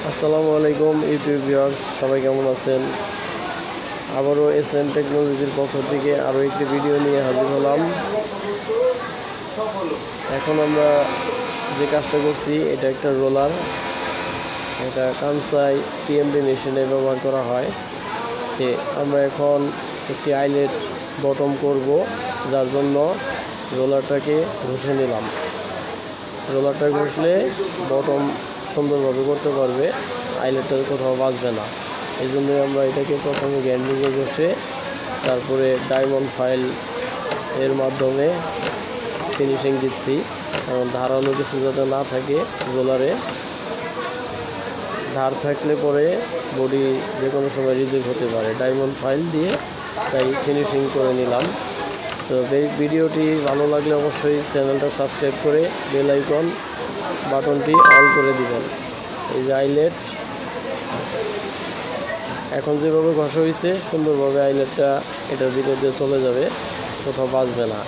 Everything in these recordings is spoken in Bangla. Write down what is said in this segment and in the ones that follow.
আসসালামু আলাইকুম ইউটিউব ভিউয়ার্স, সবাই কেমন আছেন? আবারও এসএন টেকনোলজির পক্ষ থেকে আরও একটি ভিডিও নিয়ে হাজির হলাম। এখন আমরা যে কাজটা করছি এটা একটা রোলার, এটা কানসাই টিএমডি মেশিনে ব্যবহার করা হয়। আমরা এখন একটি আইলেট বটম করব, যার জন্য রোলারটাকে ঘষে নিলাম। রোলারটা ঘষলে বটম সুন্দরভাবে করতে পারবে, আইলেটটা কোথাও বাজবে না। এই জন্যই আমরা এটাকে প্রথমে গ্রাইন্ডিংয়ে ঘষে তারপরে ডায়মন্ড ফাইল এর মাধ্যমে ফিনিশিং দিচ্ছি, কারণ ধারালো কিছু যাতে না থাকে। রোলারে ধার থাকলে পরে বডি যে কোনো সময় রিজেক্ট হতে পারে। ডায়মন্ড ফাইল দিয়ে তাই ফিনিশিং করে নিলাম। তো এই ভিডিওটি ভালো লাগলে অবশ্যই চ্যানেলটা সাবস্ক্রাইব করে বেল আইকন বাটনটি অল করে দিবেন। এই যে আইলেট এখন যেভাবে ঘষা হয়েছে, সুন্দরভাবে আইলেটটা এটার ভিতর দিয়ে চলে যাবে, কোথাও বাজবে না।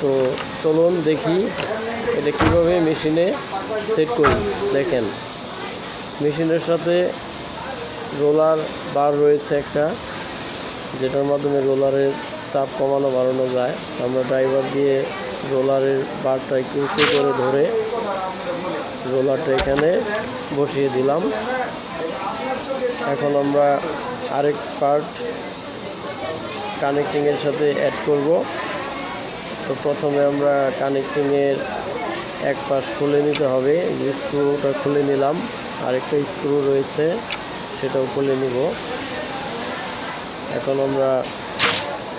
তো চলুন দেখি এটা কীভাবে মেশিনে সেট করি। দেখেন, মেশিনের সাথে রোলার বার রয়েছে একটা, যেটার মাধ্যমে রোলারের চাপ কমানো বাড়ানো যায়। আমরা ড্রাইভার দিয়ে রোলারের বারটা একটু উঁচু করে ধরে রোলারটা এখানে বসিয়ে দিলাম। এখন আমরা আরেক পার্ট কানেক্টিংয়ের সাথে অ্যাড করব। তো প্রথমে আমরা কানেক্টিংয়ের এক পাশ খুলে নিতে হবে। যে স্ক্রুটা খুলে নিলাম, আরেকটা স্ক্রু রয়েছে সেটাও খুলে নিব। এখন আমরা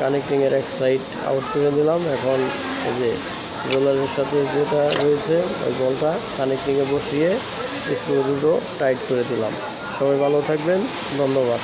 কানেক্টিংয়ের এক সাইড আউট করে দিলাম। এখন এই যে রোলারের সাথে যেটা রয়েছে ওই বলটা কানেক্টিংয়ে বসিয়ে স্ক্রু দুটো টাইট করে দিলাম। সবাই ভালো থাকবেন, ধন্যবাদ।